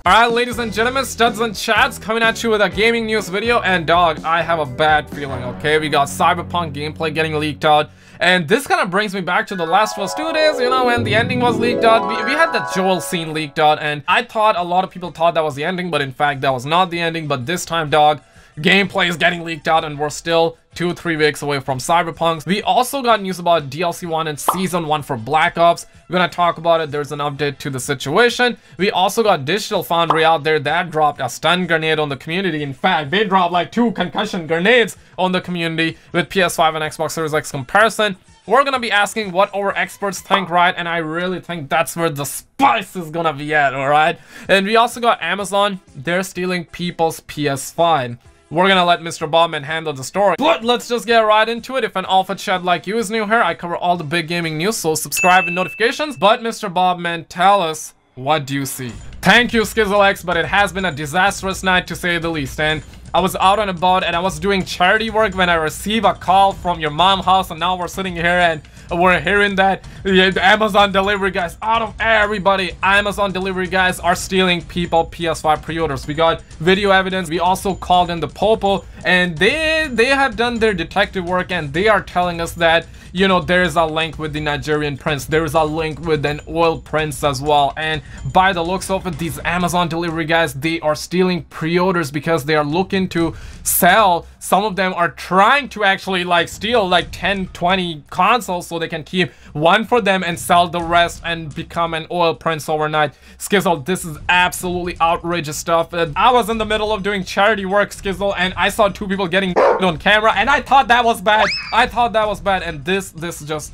Alright, ladies and gentlemen, studs and chads, coming at you with a gaming news video. And dog, I have a bad feeling, okay? We got Cyberpunk gameplay getting leaked out. And this kind of brings me back to the Last of Us 2 days, you know, when the ending was leaked out. We had the Joel scene leaked out, and I thought a lot of people thought that was the ending, but in fact, that was not the ending. But this time, dog, gameplay is getting leaked out, and we're still 2-3 weeks away from Cyberpunk. We also got news about DLC 1 and Season 1 for Black Ops. We're gonna talk about it. There's an update to the situation. We also got Digital Foundry out there that dropped a stun grenade on the community. In fact, they dropped like 2 concussion grenades on the community with PS5 and Xbox Series X comparison. We're gonna be asking what our experts think, right? And I really think that's where the spice is gonna be at, alright? And we also got Amazon. They're stealing people's PS5. We're gonna let Mr. Bobman handle the story, but let's just get right into it. If an alpha chad like you is new here, I cover all the big gaming news, so subscribe and notifications. But Mr. Bobman, tell us, what do you see? Thank you, SkizzleX, but it has been a disastrous night to say the least. And I was out and about and I was doing charity work when I received a call from your mom's house, and now we're sitting here and we're hearing that the Amazon delivery guys, out of everybody, Amazon delivery guys are stealing people PS5 pre-orders. We got video evidence. We also called in the Popo, and they have done their detective work, and they are telling us that, you know, there is a link with the Nigerian prince. There is a link with an oil prince as well. And by the looks of it, these Amazon delivery guys, they are stealing pre-orders because they are looking to sell. Some of them are trying to actually like steal like 10-20 consoles so they can keep one for them and sell the rest and become an oil prince overnight. Skizzle, this is absolutely outrageous stuff. I was in the middle of doing charity work, Skizzle, and I saw 2 people getting on camera, and I thought that was bad. I thought that was bad, and this just,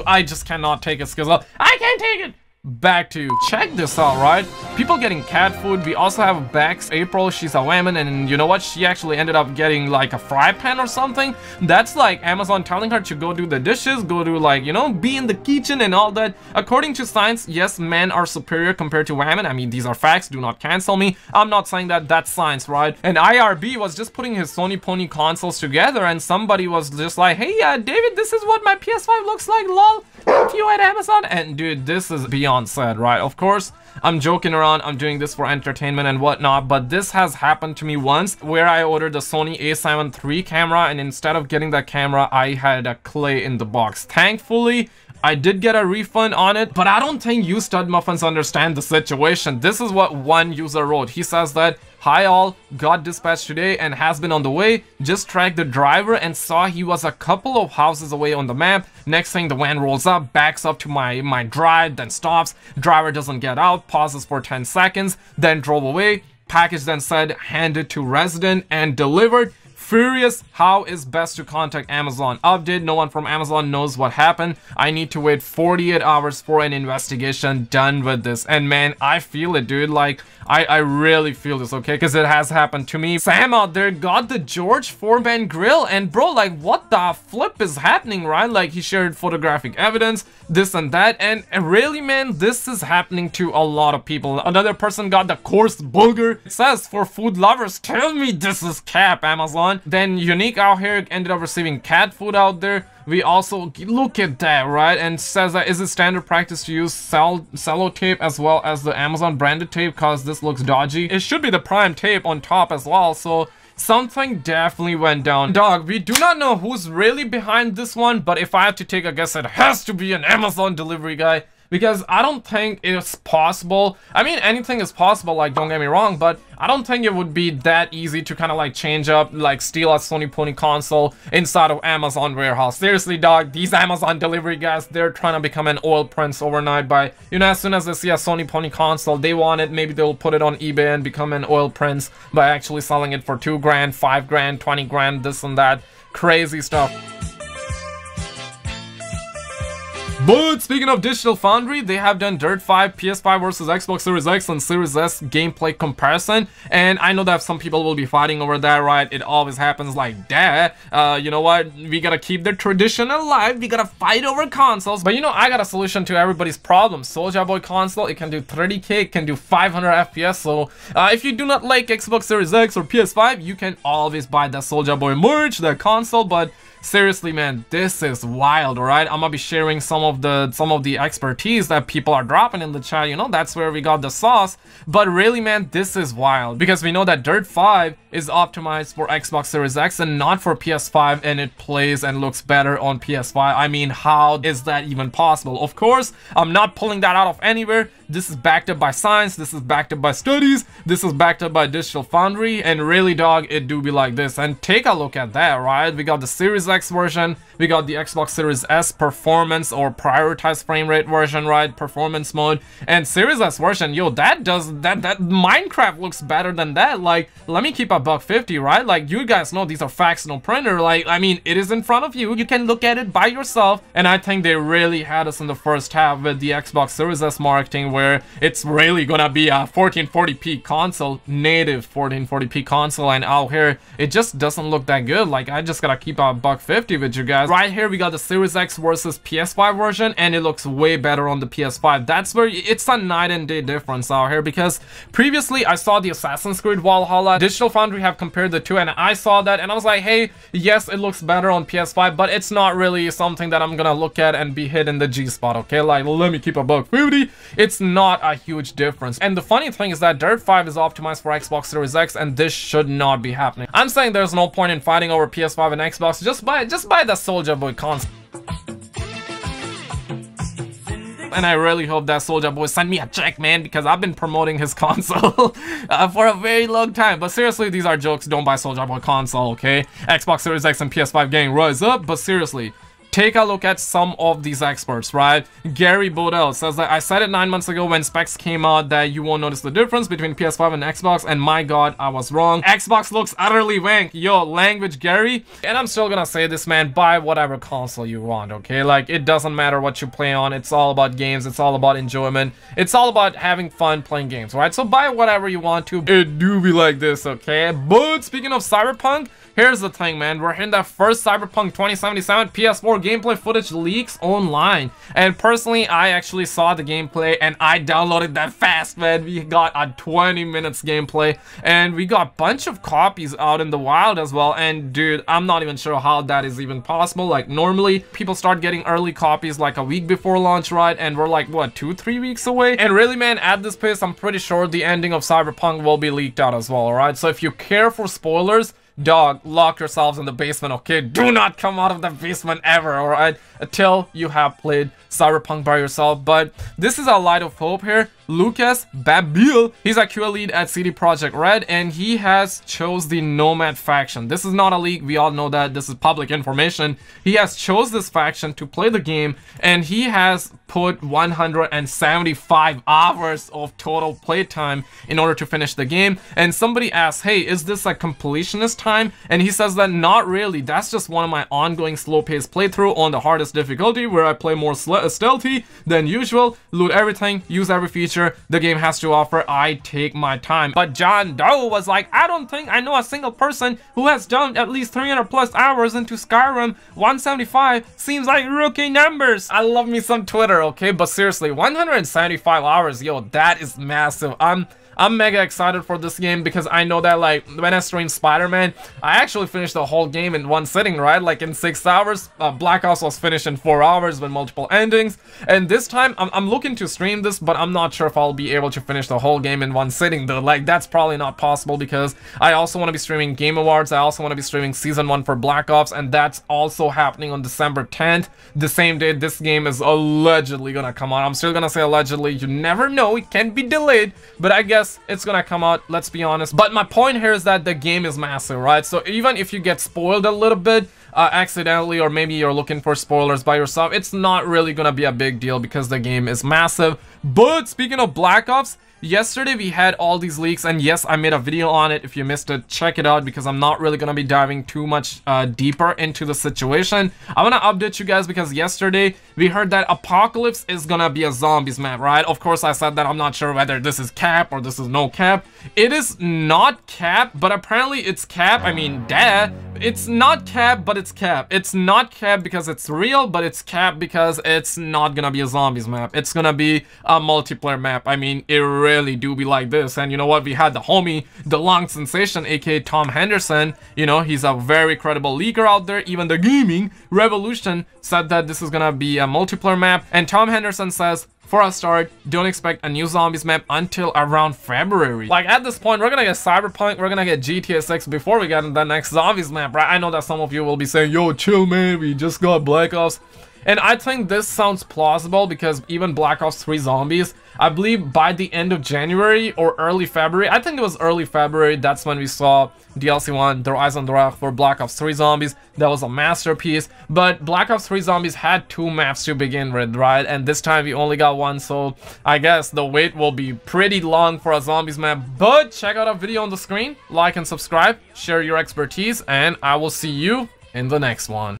I just cannot take it, Skizzle. I can't take it. Back to you. Check this out, right? People getting cat food. We also have Bex April. She's a woman, and you know what? She actually ended up getting like a fry pan or something. That's like Amazon telling her to go do the dishes, go do like, you know, be in the kitchen and all that. According to science, yes, men are superior compared to women. I mean, these are facts. Do not cancel me. I'm not saying that. That's science, right? And IRB was just putting his Sony Pony consoles together, and somebody was just like, hey, David, this is what my PS5 looks like, lol. If you at Amazon. And dude, this is beyond sad, right? Of course, I'm joking around. I'm doing this for entertainment and whatnot, but this has happened to me once where I ordered the Sony a7 III camera, and instead of getting that camera, I had a clay in the box. Thankfully, I did get a refund on it, but I don't think you stud muffins understand the situation. This is what one user wrote. He says that, hi all, got dispatched today and has been on the way. Just tracked the driver and saw he was a couple of houses away on the map. Next thing, the van rolls up, backs up to my drive, then stops. Driver doesn't get out, pauses for 10 seconds, then drove away. Package then said handed to resident and delivered. Furious, how is best to contact Amazon? Update, no one from Amazon knows what happened. I need to wait 48 hours for an investigation done with this. And man, I feel it, dude. Like, I really feel this, okay? Because it has happened to me. Sam out there got the George Foreman grill, and bro, like, what the flip is happening, right? Like, he shared photographic evidence, this and that, and really, man, this is happening to a lot of people. Another person got the coarse booger. It says, for food lovers, tell me this is cap, Amazon. Then Unique out here ended up receiving cat food out there. We also, look at that, right? And says that, is it standard practice to use cello tape as well as the Amazon branded tape, because this looks dodgy. It should be the prime tape on top as well, so something definitely went down. Dog, we do not know who's really behind this one, but if I have to take a guess, it has to be an Amazon delivery guy. Because I don't think it's possible. I mean, anything is possible, like, don't get me wrong, but I don't think it would be that easy to kind of like change up, like steal a Sony Pony console inside of Amazon warehouse. Seriously, dog, these Amazon delivery guys, they're trying to become an oil prince overnight by, you know, as soon as they see a Sony Pony console, they want it, maybe they'll put it on eBay and become an oil prince by actually selling it for 2 grand, 5 grand, 20 grand, this and that. Crazy stuff. But speaking of Digital Foundry, they have done Dirt 5 PS5 versus Xbox Series X and Series S gameplay comparison, and I know that some people will be fighting over that, right? It always happens like that. You know what? We gotta keep the tradition alive. We gotta fight over consoles. But you know, I got a solution to everybody's problem. Soulja Boy console, it can do 30k, it can do 500 FPS. So if you do not like Xbox Series X or PS5, you can always buy the Soulja Boy merch, the console. But seriously, man, this is wild, alright? I'm gonna be sharing some of the expertise that people are dropping in the chat, you know, that's where we got the sauce. But really, man, this is wild, because we know that Dirt 5 is optimized for Xbox Series X and not for PS5, and it plays and looks better on PS5. I mean, how is that even possible? Of course, I'm not pulling that out of anywhere. This is backed up by science, this is backed up by studies, this is backed up by Digital Foundry, and really, dog, it do be like this. And take a look at that, right? We got the Series X version, we got the Xbox Series S performance or prioritized frame rate version, right? Performance mode, and Series S version, yo, that Minecraft looks better than that. Like, let me keep a $150, right? Like, you guys know these are facts, no printer. Like, I mean, it is in front of you, you can look at it by yourself. And I think they really had us in the first half with the Xbox Series S marketing, where it's really gonna be a 1440p console, native 1440p console, and out here it just doesn't look that good. Like, I just gotta keep a $150 with you guys. Right here we got the Series X versus PS5 version, and it looks way better on the PS5. That's where it's a night and day difference out here, because previously I saw the Assassin's Creed Valhalla, Digital Foundry have compared the two, and I saw that and I was like, hey, yes, it looks better on PS5, but it's not really something that I'm gonna look at and be hit in the G spot, okay? Like, let me keep a $150. It's not a huge difference. And the funny thing is that Dirt 5 is optimized for Xbox Series X, and this should not be happening. I'm saying there's no point in fighting over PS5 and Xbox. Just buy the Soulja Boy console. And I really hope that Soulja Boy send me a check, man, because I've been promoting his console for a very long time. But seriously, these are jokes. Don't buy Soulja Boy console, okay? Xbox Series X and PS5 gang rise up, but seriously, take a look at some of these experts, right? Gary Bodell says that I said it 9 months ago when specs came out that you won't notice the difference between PS5 and Xbox, and my god, I was wrong. Xbox looks utterly wank. Yo, language, Gary. And I'm still gonna say this, man, buy whatever console you want, okay? Like, it doesn't matter what you play on. It's all about games. It's all about enjoyment. It's all about having fun playing games, right? So buy whatever you want to. It do be like this, okay? But speaking of Cyberpunk, here's the thing, man. We're in that first Cyberpunk 2077 PS4 gameplay footage leaks online. And personally, I actually saw the gameplay and I downloaded that fast, man. We got a 20 minutes gameplay and we got a bunch of copies out in the wild as well. And dude, I'm not even sure how that is even possible. Like, normally people start getting early copies like a week before launch, right? And we're like, what, 2-3 weeks away? And really, man, at this pace, I'm pretty sure the ending of Cyberpunk will be leaked out as well, alright? So if you care for spoilers, dog, lock yourselves in the basement, okay? Do not come out of the basement ever, alright? Until you have played Cyberpunk by yourself. But this is a light of hope here. Lucas Babil, he's a QA lead at CD Projekt Red, and he has chose the Nomad faction. This is not a leak, we all know that. This is public information. He has chose this faction to play the game, and he has put 175 hours of total playtime in order to finish the game. And somebody asked, hey, is this a completionist time? And he says that not really. That's just one of my ongoing slow-paced playthrough on the hardest difficulty, where I play more stealthy than usual, loot everything, use every feature the game has to offer. I take my time. But John Doe was like, I don't think I know a single person who has done at least 300 plus hours into Skyrim. 175 seems like rookie numbers. I love me some Twitter, okay? But seriously, 175 hours, yo, that is massive. I'm mega excited for this game because I know that, like, when I streamed Spiderman, I actually finished the whole game in one sitting, right? Like, in 6 hours. Black Ops was finished in 4 hours with multiple endings. And this time, I'm looking to stream this, but I'm not sure if I'll be able to finish the whole game in one sitting, though. Like, that's probably not possible because I also want to be streaming Game Awards. I also want to be streaming Season 1 for Black Ops, and that's also happening on December 10th, the same day this game is allegedly gonna come out. I'm still gonna say allegedly. You never know. It can be delayed, but I guess it's gonna come out, let's be honest. But my point here is that the game is massive, right? So even if you get spoiled a little bit accidentally, or maybe you're looking for spoilers by yourself, it's not really gonna be a big deal because the game is massive. But speaking of Black Ops, yesterday we had all these leaks, and yes, I made a video on it. If you missed it, check it out because I'm not really gonna be diving too much deeper into the situation. I want to update you guys because yesterday we heard that Apocalypse is gonna be a zombies map, right? Of course, I said that I'm not sure whether this is cap or this is no cap. It is not cap, but apparently it's cap. I mean, duh. It's not cap, but it's cap. It's not cap because it's real, but it's cap because it's not gonna be a zombies map. It's gonna be a multiplayer map. I mean, it really do be like this. And you know what, we had the homie, the long sensation, aka Tom Henderson. You know, he's a very credible leaker out there. Even the gaming revolution said that this is gonna be a multiplayer map, and Tom Henderson says, for a start, don't expect a new zombies map until around February. Like, at this point, we're gonna get Cyberpunk, we're gonna get GTA 6 before we get the next zombies map, right? I know that some of you will be saying, yo, chill, man, we just got Black Ops. And I think this sounds plausible because even Black Ops 3 Zombies, I believe by the end of January or early February, I think it was early February, that's when we saw DLC 1, Der Eisen Drach for Black Ops 3 Zombies. That was a masterpiece. But Black Ops 3 Zombies had 2 maps to begin with, right? And this time we only got 1, so I guess the wait will be pretty long for a Zombies map. But check out our video on the screen, like and subscribe, share your expertise, and I will see you in the next one.